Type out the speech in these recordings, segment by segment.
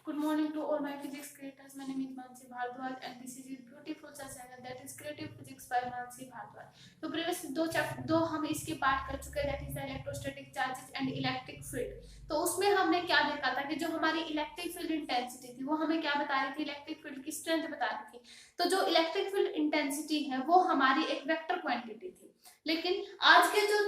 Good morning to all my physics creators. My name is Mansi Bhardwaj and this is a beautiful channel that is Creative Physics by Mansi Bhardwaj. तो previous दो हम इसके part कर चुके हैं, that is electrostatic charges and electric field. तो उसमें हमने क्या देखा था कि जो हमारी इलेक्ट्रिक फील्ड इंटेंसिटी थी वो हमें क्या बता रही थी, इलेक्ट्रिक फील्ड की स्ट्रेंथ बता रही थी। तो जो इलेक्ट्रिक फील्ड इंटेंसिटी है वो हमारी एक वेक्टर क्वांटिटी थी, लेकिन आज के जो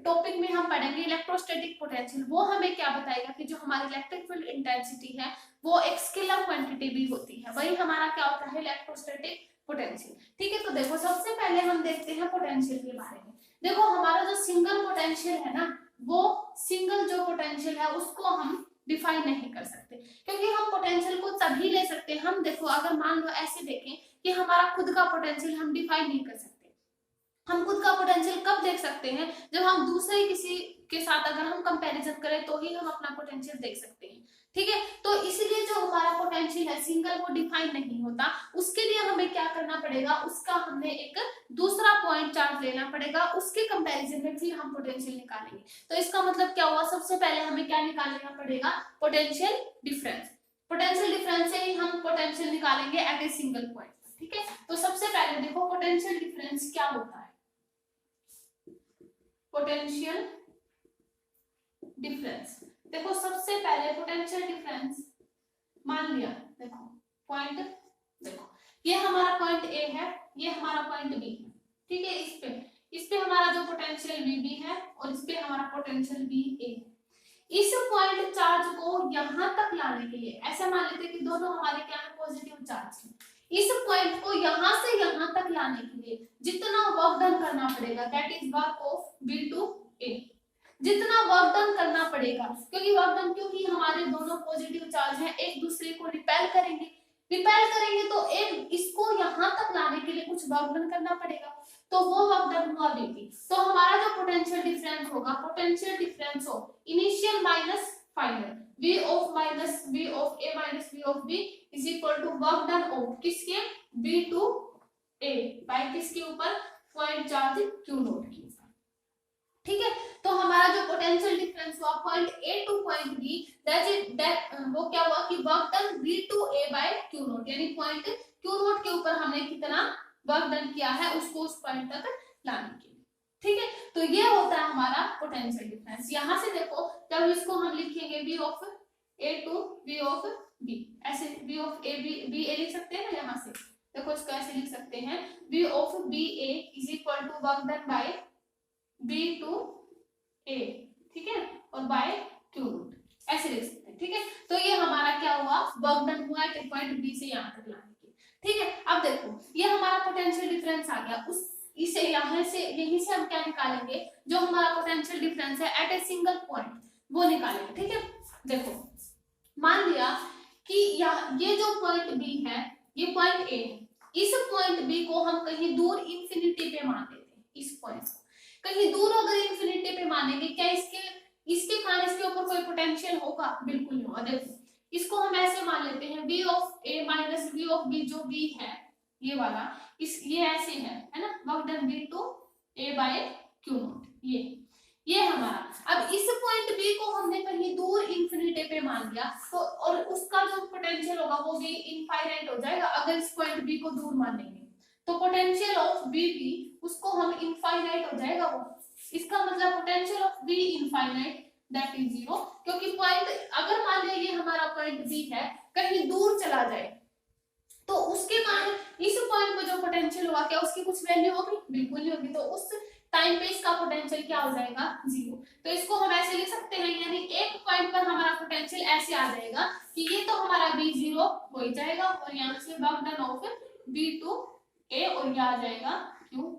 टॉपिक में हम पढ़ेंगे इलेक्ट्रोस्टैटिक पोटेंशियल, वो हमें क्या बताएगा कि जो हमारी इलेक्ट्रिक फील्ड इंटेंसिटी है वो एक स्केलर क्वांटिटी भी होती है, वही हमारा क्या होता है, इलेक्ट्रोस्टैटिक पोटेंशियल। ठीक है, तो देखो सबसे पहले हम देखते हैं पोटेंशियल के बारे में। देखो हमारा जो सिंगल पोटेंशियल है ना, वो सिंगल जो पोटेंशियल है उसको हम डिफाइन नहीं कर सकते, क्योंकि हम पोटेंशियल को तभी ले सकते हैं, हम देखो अगर मान लो ऐसे देखें कि हमारा खुद का पोटेंशियल हम डिफाइन नहीं कर सकते। हम खुद का पोटेंशियल कब देख सकते हैं, जब हम दूसरे किसी के साथ अगर हम कंपैरिजन करें तो ही हम अपना पोटेंशियल देख सकते हैं। ठीक है, तो इसलिए जो हमारा पोटेंशियल है सिंगल वो डिफाइन नहीं होता, उसके लिए हमें क्या करना पड़ेगा, उसका हमें एक दूसरा पॉइंट चार्ज लेना पड़ेगा, उसके कंपैरिजन में फिर हम पोटेंशियल निकालेंगे। तो इसका मतलब क्या हुआ, सबसे पहले हमें क्या निकालना पड़ेगा, पोटेंशियल डिफरेंस। पोटेंशियल डिफरेंस से ही हम पोटेंशियल निकालेंगे एट ए सिंगल पॉइंट। ठीक है, तो सबसे पहले देखो पोटेंशियल डिफरेंस क्या होता है। पोटेंशियल डिफरेंस, देखो सबसे पहले पोटेंशियल डिफरेंस मान लिया, देखो पॉइंट, देखो ये हमारा पॉइंट ए है, ये हमारा पॉइंट बी है। ठीक है, इस पे हमारा जो पोटेंशियल वी बी है और इस पे हमारा पोटेंशियल वी ए है। इस पॉइंट चार्ज को यहां तक लाने के लिए ऐसा मान लेते हैं कि दोनों हमारे क्या है, पॉजिटिव चार्ज है। इस पॉइंट को यहां से यहां तक लाने के लिए जितना वर्क डन करना पड़ेगा, that is work of B to A, जितना वर्क डन करना पड़ेगा, क्योंकि वर्क डन, क्योंकि हमारे दोनों पॉजिटिव चार्ज हैं, एक दूसरे को रिपेल करेंगे तो एक इसको यहां तक लाने के लिए कुछ वर्क डन करना पड़ेगा, तो वो वर्क डन हुआ वी। तो हमारा जो पोटेंशियल डिफरेंस होगा, potential difference of initial minus final, V of minus V of A minus V of B is equal to work done of किसके, B to A बाय किसके ऊपर, point charge Q naught के ऊपर। ठीक है, तो हमारा जो पोटेंशियल डिफरेंस हुआ point A to point B, that वो क्या हुआ कि work done B to A by Q naught, यानी पॉइंट Q नोट के ऊपर हमने कितना वर्क डन किया है उसको उस पॉइंट तक लाने के लिए। ठीक है, तो ये होता है हमारा पोटेंशियल डिफरेंस। यहां से देखो जब इसको हम लिखेंगे V of A to V of B, ऐसे V of A B A लिख सकते हैं ना, यहां से देखो इसको ऐसे लिख सकते हैं, V of B A is equal to work done by B to A, ठीक है, और बाय Q नोट, ऐसे लिख सकते हैं। ठीक है, तो ये हमारा क्या हुआ, वर्क डन हुआ है पॉइंट B से यहां तक लाने के। ठीक है, अब देखो ये हमारा पोटेंशियल डिफरेंस आ गया, उस इसे यहां से यहीं से हम क्या निकालेंगे, जो हमारा पोटेंशियल डिफरेंस है एट ए सिंगल पॉइंट वो निकालेंगे। ठीक है, देखो मान लिया कि ये जो पॉइंट बी है ये पॉइंट ए है, इस पॉइंट बी को हम कहीं दूर इंफिनिटी पे मान लेते हैं, इस पॉइंट को कहीं दूर अगर इंफिनिटी पे मानेंगे, क्या इसके कारण इसके ऊपर कोई पोटेंशियल होगा, बिल्कुल नहीं होगा। देखो इसको हम ऐसे मान लेते हैं v of a minus v of b, जो b है ये वाला, ये ऐसे है ना, work done b to a by q naught, ये हमारा। अब इस पॉइंट B को हमने कहीं दूर इंफिनिटी पे मान लिया, तो और उसका जो पोटेंशियल होगा वो भी इनफाइनाइट हो जाएगा अगर इस पॉइंट B को दूर मानेंगे, तो पोटेंशियल ऑफ B भी उसको हम इनफाइनाइट हो जाएगा वो, इसका मतलब potential of B infinite that is 0, क्योंकि पॉइंट अगर मान लिया ये हमारा पॉइंट B है कहीं दूर चला जाए तो उसके कारण इस पॉइंट पे जो पोटेंशियल होगा क्या उसकी कुछ वैल्यू होगी, बिल्कुल नहीं होगी, तो उस टाइम पे इसका पोटेंशियल क्या हो जाएगा, 0। तो इसको हम ऐसे लिख सकते हैं, यानी एक पॉइंट पर हमारा पोटेंशियल ऐसे आ जाएगा कि ये तो हमारा B 0 हो ही जाएगा और यहाँ से work done of B to A और ये आ जाएगा Q।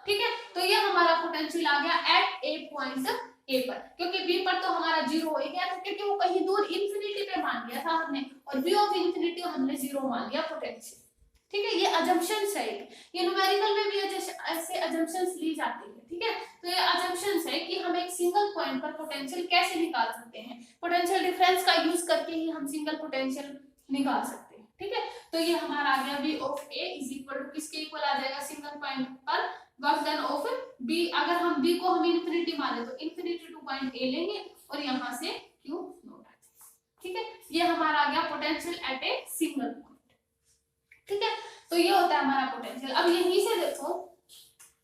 ठीक है, तो ये हमारा पोटेंशियल आ गया एट ए पॉइंट A पर, क्योंकि B पर तो हमारा 0 हो ही गया था, क्योंकि वो कहीं दूर इंफिनिटी पे मान लिया था हमने, और B ऑफ इंफिनिटी हमने 0 मान लिया पोटेंशियल। ठीक है, ये अजम्पशंस है, ये न्यूमेरिकल में भी ऐसे अजम्पशंस ली जाती है। ठीक है, तो ये अजम्पशंस है कि हम एक सिंगल पॉइंट पर पोटेंशियल कैसे निकाल सकते हैं, पोटेंशियल डिफरेंस का यूज करके ही हम सिंगल पोटेंशियल निकाल सकते हैं। ठीक है, तो ये हमारा आ गया V of A is equal to किसके इक्वल आ जाएगा, सिंगल पॉइंट पर वर्क डन ऑफ B, अगर हम B को हम इंफिनिटी माने तो इंफिनिटी टू पॉइंट A लेंगे और यहां से Q नोट आ जाएगा। ठीक है, ये हमारा आ गया potential at a single point. ठीक है, तो ये होता है हमारा पोटेंशियल। अब यहीं से देखो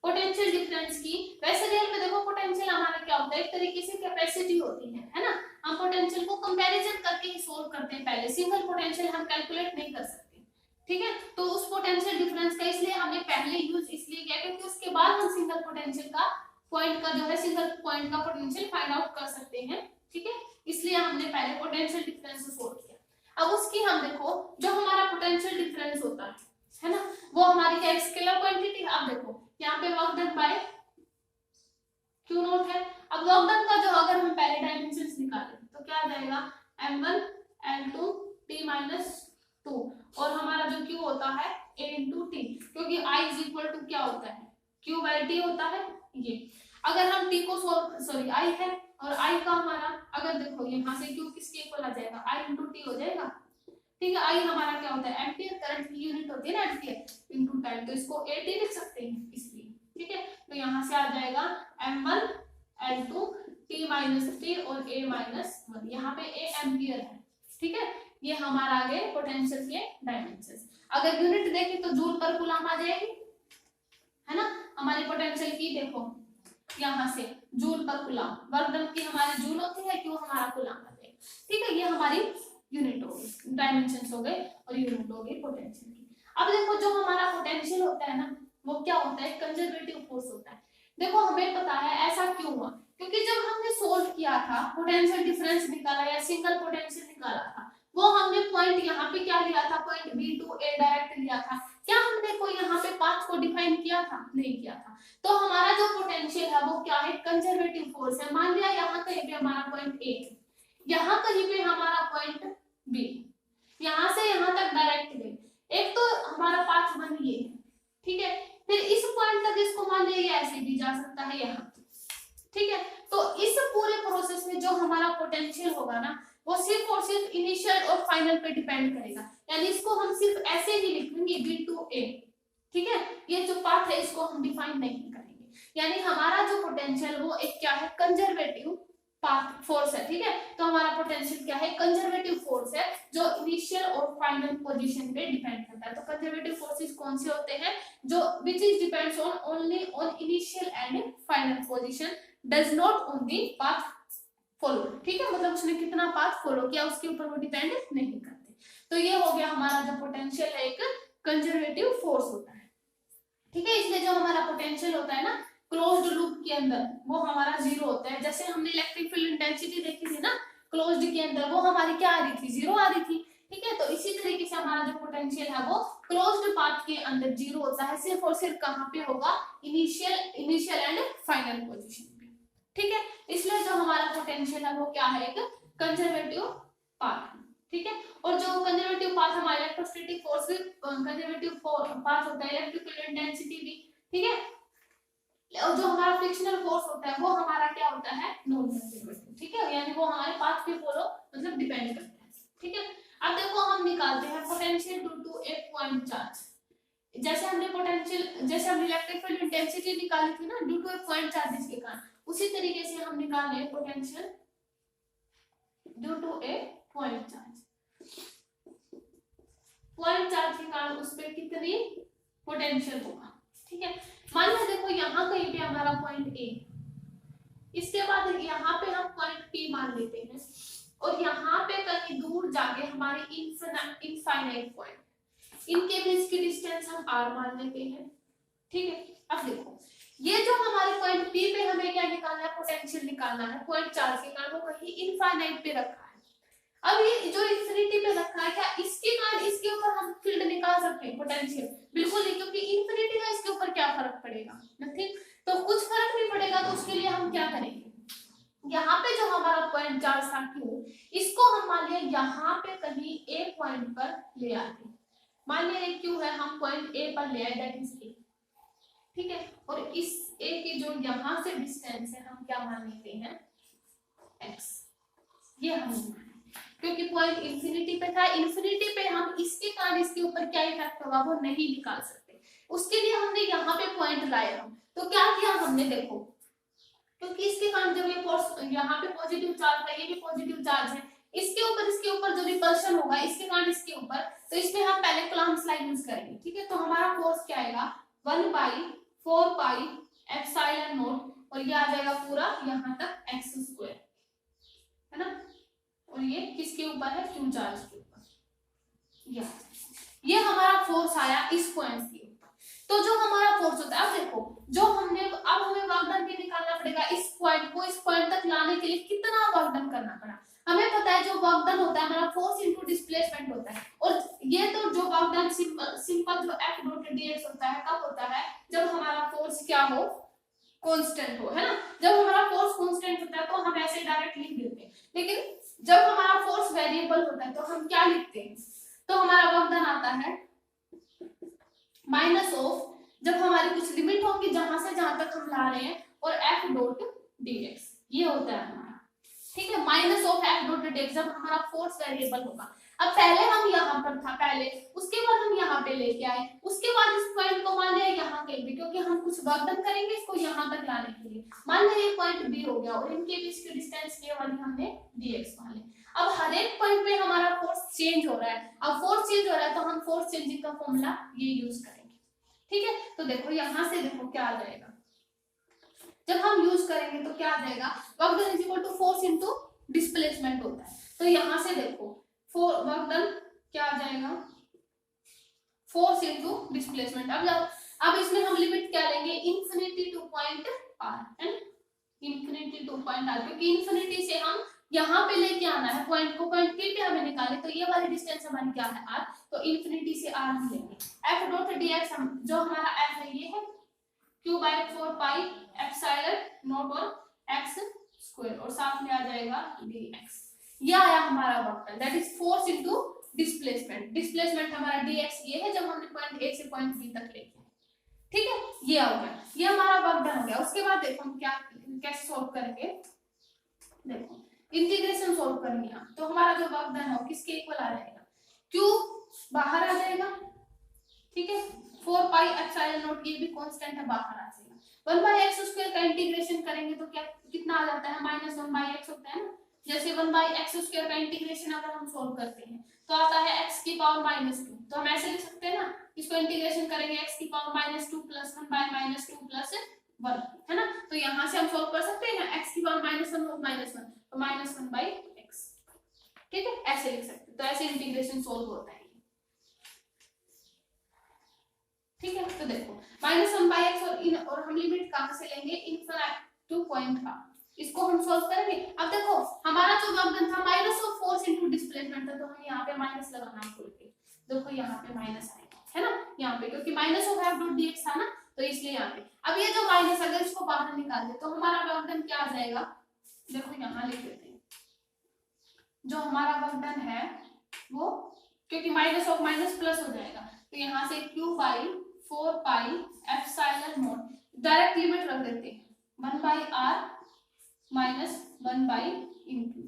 पोटेंशियल डिफरेंस की, वैसे रियल में देखो पोटेंशियल हमारा क्या होता है, एक तरीके से कैपेसिटी होती है ना। हम पोटेंशियल को कंपैरिजन करके ही सोल्व करते हैं, पहले सिंगल पोटेंशियल हम कैलकुलेट नहीं कर सकते। ठीक है, तो उस पोटेंशियल डिफरेंस का इसलिए हमने पहले यूज इसलिए किया क्योंकि उसके बाद हम सिंगल पोटेंशियल का पॉइंट का जो है सिंगल पॉइंट का पोटेंशियल फाइंड आउट कर सकते हैं। ठीक है, इसलिए हमने पहले पोटेंशियल डिफरेंस सोल्व किया। अब उसकी हम देखो जो हमारा पोटेंशियल डिफरेंस होता है ना, वो हमारी क्या स्केलर क्वांटिटी। अब देखो यहाँ पे work done bye Q not है। अब वर्क डन का जो अगर हम पहले डायमेंशंस निकालें तो क्या आ जाएगा m1 l2 t - 2 और हमारा जो q होता है a × t, क्योंकि i = क्या होता है q/t होता है। ये अगर हम t को सॉरी i है और i का हमारा अगर देखो यहाँ से q किसके इक्वल आ जाएगा i × t हो जाएगा। ठीक है, i हमारा क्या होता है एम्पियर, करंट की यूनिट होती है ना एम्पियर × टाइम, तो इसको AT लिख सकते हैं इसलिए। ठीक है, तो यहाँ से आ जाएगा m1 l2 t - और a - 1, यहाँ पे a एम्पियर है। ठीक है, ये हमारा आ गए पोटेंशियल के डायमेंशंस। अगर यूनिट देखें तो जूल पर कूलम आ जाएगी, है ना। हमारी पोटेंशियल की देखो यहाँ से जूल पर कूलम, वर्क डन की हमारी जूल होती है, क्यों हमारा कूलम आ जाएगा। ठीक है, ये हमारी यूनिट हो गई, डायमेंशंस हो गए और यूनिट हो गई पोटेंशियल की। अब देखो जो हमारा पोटेंशियल होता है ना, वो क्या होता है कंजर्वेटिव फोर्स होता है। देखो हमें पता है ऐसा क्यों हुआ, क्योंकि जब हमने सोल्व किया था पोटेंशियल डिफरेंस निकाला या सिंगल पोटेंशियल निकाला था, वो हमने पॉइंट यहाँ पे क्या लिया था, point B to A direct लिया था। क्या हमने कोई यहाँ पे पाथ को डिफाइन किया था, नहीं किया था। तो हमारा जो पोटेंशियल है वो क्या है कंजर्वेटिव फोर्स है। मान लिया यहाँ कहीं पे हमारा पॉइंट A है, यहाँ कहीं पे हमारा पॉइंट B, यहाँ से यहाँ तक डायरेक्ट गई, एक तो हमारा पाथ बन ये है। ठीक है, फिर इस पॉइंट तक इसको मान लिया ऐसे भी जा सकता है यहाँ। ठीक है, तो इस पूरे प्रोसेस में जो हमारा पोटेंशियल होगा ना, वो सिर्फ और सिर्फ इनिशियल और फाइनल पे डिपेंड करेगा। यानी इसको हम सिर्फ ऐसे ही लिखेंगे B to A। ठीक है, ये जो पाथ है इसको हम डिफाइन नहीं करेंगे। यानी हमारा जो पोटेंशियल वो एक क्या है कंजर्वेटिव पाथ फोर्स है। ठीक है, तो हमारा पोटेंशियल क्या है कंजर्वेटिव फोर्स है जो इनिशियल और फाइनल पोजीशन पे डिपेंड करता है। तो कंजर्वेटिव फोर्सेस कौन से होते हैं, जो which is depends on only on initial and final position, does not on the path follow. ठीक है, मतलब उसने कितना पाथ फॉलो किया उसके ऊपर वो डिपेंड नहीं करते। तो ये हो गया हमारा जो पोटेंशियल है एक कंजर्वेटिव फोर्स होता है। ठीक है, इसलिए जो हमारा पोटेंशियल होता है ना क्लोज्ड लूप के अंदर वो हमारा 0 होता है। जैसे हमने इलेक्ट्रिक फील्ड इंटेंसिटी देखी थी ना क्लोज्ड के अंदर, वो हमारी क्या आ रही थी 0 आ रही थी। ठीक है, तो इसी तरीके से हमारा जो पोटेंशियल है वो क्लोज्ड पाथ के अंदर 0 होता है, सिर्फ और सिर्फ कहाँ पे होगा इनिशियल एंड फाइनल पोजीशन पे। ठीक है, इसलिए जो हमारा पोटेंशियल है वो क्या है एक कंजर्वेटिव पाथ। ठीक है, और जो कंजर्वेटिव पाथ हमारा इलेक्ट्रोस्टैटिक फोर्स भी कंजर्वेटिव पाथ होता है, इलेक्ट्रिक फील्ड इंटेंसिटी भी। ठीक है, और जो हमारा फ्रिक्शनल फोर्स होता है वो हमारा क्या होता है नॉन कंजर्वेटिव। ठीक है, यानी वो हमारे पाथ पे फॉलो मतलब डिपेंड करता है। ठीक है, अब देखो हम निकालते हैं potential due to a point charge. जैसे हमने इलेक्ट्रिक फील्ड इंटेंसिटी निकाली थी ना due to a point charges के कारण, उसी तरीके से हम निकाल रहे हैं potential due to a point charge. Point charge के कारण उस पर कितनी पोटेंशियल होगा। ठीक है, मान लो देखो यहाँ कहीं पे हमारा पॉइंट A, इसके बाद यहाँ पे हम पॉइंट P मान लेते हैं और यहाँ पे कहीं दूर जाके हमारे इनफाइनाइट पॉइंट, इनके बीच की डिस्टेंस हम R मान लेते हैं। ठीक है, अब देखो ये जो हमारे पॉइंट P पे हमें क्या निकालना है पोटेंशियल निकालना है पॉइंट चार्ज के कारण, वो कहीं इनफाइनाइट पे रखा है। अब ये जो इंफिनिटी पे रखा है, क्या इसके कारण इसके ऊपर हम फील्ड निकाल सकते हैं पोटेंशियल? बिल्कुल नहीं, क्योंकि इंफिनिटी का इसके ऊपर क्या फर्क पड़ेगा, नथिंग। तो कुछ फर्क नहीं पड़ेगा, तो उसके लिए हम क्या करेंगे, यहाँ पे जो हमारा पॉइंट चार्ज था Q, इसको हम मान लिया यहाँ पे कहीं A पॉइंट पर ले आते। मान लिया Q है, हम पॉइंट A पर ले आए, दैट इज A। ठीक है, और इस A की जो यहाँ से डिस्टेंस है हम क्या मान लेते हैं x। ये हम क्योंकि पॉइंट इंफिनिटी पे था, इंफिनिटी पे हम इसके कारण इसके ऊपर क्या इफेक्ट होगा वो नहीं निकाल सकते, उसके लिए हमने यहाँ पे पॉइंट लाया। हम तो क्या किया हमने, देखो क्योंकि इसके कारण जब ये यहाँ पे पॉजिटिव चार्ज है, ये भी पॉजिटिव चार्ज है, इसके ऊपर जो रिपल्शन होगा इसके कारण इसके ऊपर, तो इसमें हम पहले कूलम्ब्स लॉ यूज करेंगे। ठीक है, तो हमारा फोर्स क्या आएगा 1/4 पाई एप्सिलॉन नॉट, और ये आ जाएगा पूरा यहाँ तक एक्स स्क्वायर, है ना, और ये किसके ऊपर है, क्यू चार्ज के ऊपर। ये हमारा फोर्स आया इस पॉइंट के ऊपर। तो जो हमारा फोर्स होता है, अब देखो जो हमने, अब हमें वर्क डन भी निकालना पड़ेगा इस पॉइंट को इस पॉइंट तक लाने के लिए कितना वर्क डन करना पड़ा। हमें पता है जो वर्क डन होता है हमारा फोर्स इनटू डिस्प्लेसमेंट होता है, और ये तो जो वर्क डन सिंपल जो F डॉट dx होता है कब होता है, जब हमारा फोर्स क्या हो, कांस्टेंट हो, है ना। जब हमारा फोर्स कांस्टेंट होता है तो हम ऐसे डायरेक्ट लिख देते हैं, लेकिन जब हमारा फोर्स वेरिएबल होता है तो हम क्या लिखते हैं, तो हमारा वर्क डन आता है माइनस ऑफ, जब हमारी कुछ लिमिट होगी जहां से जहां तक हम ला रहे हैं, और F डॉट dx, ये होता है हमारा। ठीक है, minus of F dot dx जब हमारा फोर्स वेरिएबल होगा। अब पहले हम यहाँ पर था पहले, उसके बाद हम यहाँ पे लेके आए, उसके बाद इस पॉइंट को मान लिया यहाँ के भी, क्योंकि हम कुछ वर्क डन करेंगे इसको यहाँ तक लाने के लिए। मान लिया ये पॉइंट B हो गया और इनके बीच की डिस्टेंस के वाली हमने dx मान ली। अब हर एक पॉइंट पे हमारा फोर्स चेंज हो रहा है, अब फोर्स चेंज हो रहा है तो हम फोर्स चेंजिंग का फॉर्मूला ये यूज करेंगे। ठीक है, तो देखो यहां से देखो क्या आ जाएगा, जब हम यूज करेंगे तो क्या आ जाएगा, work done is equal to force into displacement होता है। तो यहां से देखो वर्क डन क्या आ जाएगा, फोर्स इनटू डिस्प्लेसमेंट। अब इसमें हम लिमिट क्या लेंगे, इन्फिनिटी टू पॉइंट r, है इन्फिनिटी टू पॉइंट r, क्योंकि इन्फिनिटी से हम यहाँ पे लेके आना है पॉइंट को, पॉइंट P पे हमें निकाले, तो ये वाली डिस्टेंस हमारी क्या है r, तो इन्फिनिटी से r हम लेंगे। F डॉट dx हम जो हमारा F है ये है q/4 पाई एप्सिलॉन नॉट और x स्क्वायर, और साथ में आ जाएगा dx। ये आया हमारा work done, that is force into displacement. Displacement हमारा dx ये है जब हमने पॉइंट A से पॉइंट B तक लेके। ठीक है, ये हो गया, ये हमारा वर्क डन हो गया। उसके बाद देखो हम क्या कैसे सॉल्व करेंगे, देखो इंटीग्रेशन सॉल्व करेंगे हम, तो हमारा जो वर्क डन है किसके इक्वल आ जाएगा, q बाहर आ जाएगा। ठीक है, 4 पाई एप्सिलॉन नॉट, ये भी कांस्टेंट है, बाहर आ जाएगा। 1/x स्क्वायर का इंटीग्रेशन करेंगे तो क्या कितना आ जाता है, -1/x होता है ना। जैसे 1/x स्क्वायर का इंटीग्रेशन अगर हम सॉल्व करते हैं तो आता है x की पावर -2, तो हम ऐसे लिख सकते हैं ना, इसको इंटीग्रेशन करेंगे x की पावर -2 प्लस 1/-2 प्लस 1, है ना। तो यहाँ से हम सॉल्व कर सकते हैं x की पावर -1 और -1, तो -1/x। ठीक है, ऐसे लिख सकते हैं, तो ऐसे इंटीग्रेशन सॉल्व होता है। ठीक है, तो देखो -1/x और हम लिमिट कहां से लेंगे, इनफिनिटी टू पॉइंट r, इसको हम सॉल्व करेंगे। अब देखो हमारा जो वर्क डन था minus of force into displacement था, तो हम यहाँ पे माइनस लगाना भूल गए, देखो यहाँ पे माइनस आएगा, है ना, यहाँ पे क्योंकि minus of F dot dx था ना, तो इसलिए यहाँ पे। अब ये जो माइनस अगर इसको बाहर निकाल दे तो हमारा वर्क डन क्या आ जाएगा, देखो यहाँ लिख देते हैं, जो हमारा वर्क डन है वो, क्योंकि माइनस ऑफ माइनस प्लस हो जाएगा, तो यहाँ से q/4 pi epsilon not, direct limit रख देते हैं 1/r माइनस 1/इनटू,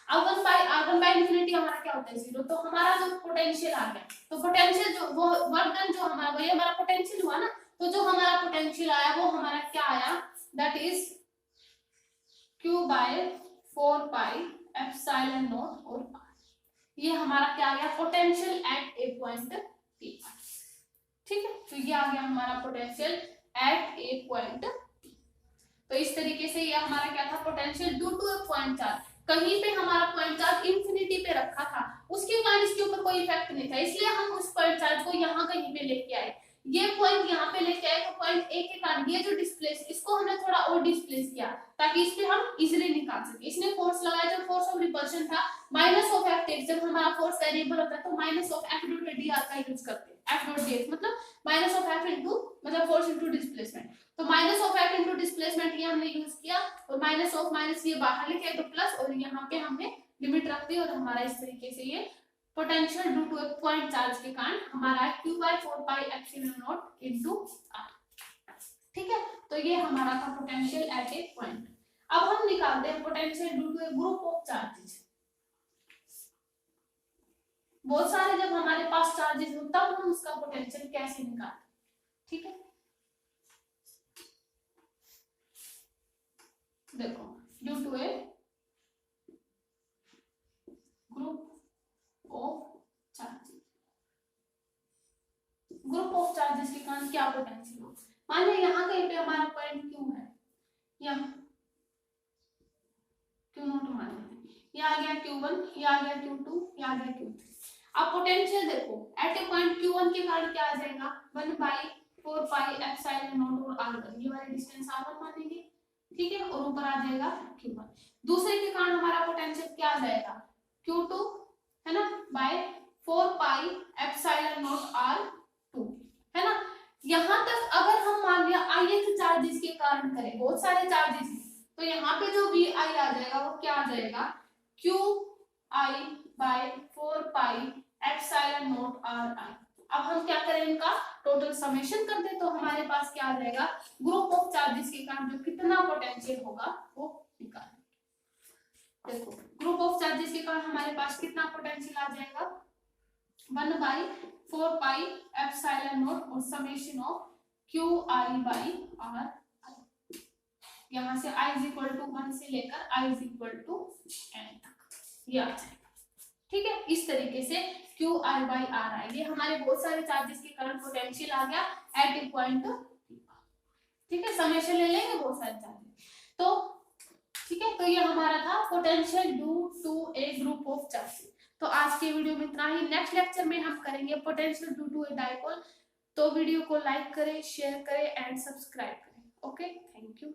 अब 1/इन्फिनिटी हमारा क्या होता है 0, तो हमारा जो पोटेंशियल आ गया, तो पोटेंशियल जो वो वर्क डन जो हमारा वही हमारा पोटेंशियल हुआ ना, तो जो हमारा पोटेंशियल आया वो हमारा क्या आया, that is q/4 pi epsilon naught और r, ये हमारा क्या आ गया, potential at A point P। ठीक है, तो ये आ गया हमारा पोटेंशियल एट ए पॉइंट। तो इस तरीके से ये हमारा क्या था, potential due to a point charge, कहीं पे हमारा पॉइंट चार्ज इंफिनिटी पे रखा था, उसके कारण इसके ऊपर कोई इफेक्ट नहीं था, इसलिए हम उस पॉइंट चार्ज को यहाँ कहीं पे लेके आए, ये पॉइंट यहाँ पे लेके आए, तो पॉइंट ए के कारण ये जो डिस्प्लेस, इसको हमने थोड़ा और डिस्प्लेस किया ताकि इस पे हम इजीली निकाल सके। इसने फोर्स लगाया, जो फोर्स ऑफ रिपल्शन था माइनस ऑफ F, जब हमारा फोर्स वेरिएबल होता है तो minus of F dot dr का यूज करते हैं, F डॉट dx मतलब माइनस ऑफ F इनटू मतलब फोर्स इनटू डिस्प्लेसमेंट, तो minus of F into displacement ये हमने यूज किया, और माइनस ऑफ माइनस ये बाहर लेके आए तो प्लस, और यहाँ पे हमने लिमिट रख दी, और हमारा इस तरीके से ये potential due to a point charge के कारण हमारा q/4 pi epsilon naught into r। ठीक है, तो ये हमारा था पोटेंशियल एट ए पॉइंट। अब हम निकालते हैं potential due to a group of charges. बहुत सारे जब हमारे पास चार्जेस हो तब हम उसका पोटेंशियल कैसे निकालते, ठीक है। देखो ड्यू टू ए कारण क्या पोटेंशियल हो। मान लो यहाँ कहीं पे हमारा पॉइंट क्यू है, यहाँ क्यू नॉट मान लेते हैं, ये आ गया Q1, ये आ गया Q2, ये आ गया Q3। अब पोटेंशियल देखो एट ए पॉइंट Q1 के कारण क्या आ जाएगा 1/4 पाई एप्सिलॉन नॉट और r, ये वाली डिस्टेंस r1 मानेंगे, ठीक है, और ऊपर आ जाएगा Q1। दूसरे के कारण हमारा पोटेंशियल क्या आ जाएगा Q2 है ना bye 4 pi epsilon not r2 है ना। यहां तक अगर हम मान लिया ith चार्जेस के कारण करें, बहुत सारे चार्जेस, तो यहाँ पे जो Vi आ जाएगा वो क्या आ जाएगा Qi by 4 pi epsilon naught Ri। अब हम क्या करें इनका टोटल समेशन कर दे तो हमारे पास क्या आ जाएगा ग्रुप ऑफ चार्जेस के कारण जो कितना पोटेंशियल होगा वो निकालें। देखो ग्रुप ऑफ चार्जेस के कारण हमारे पास कितना पोटेंशियल आ जाएगा 1/4 पाई एप्सिलॉन नॉट और summation of Qi by R। यहाँ से I = 1 से लेकर I = n तक ये आ जाएगा, ठीक है। इस तरीके से Qi बाई R आए, ये हमारे बहुत सारे चार्जेस के कारण पोटेंशियल आ गया एट ए पॉइंट, ठीक है। समेशन ले लेंगे बहुत सारे चार्जेस, तो ठीक है। तो ये हमारा था potential due to a group of charges. तो आज के वीडियो में इतना ही, नेक्स्ट लेक्चर में हम करेंगे potential due to a dipole. तो वीडियो को लाइक करें, शेयर करें एंड सब्सक्राइब करें। Okay, thank you.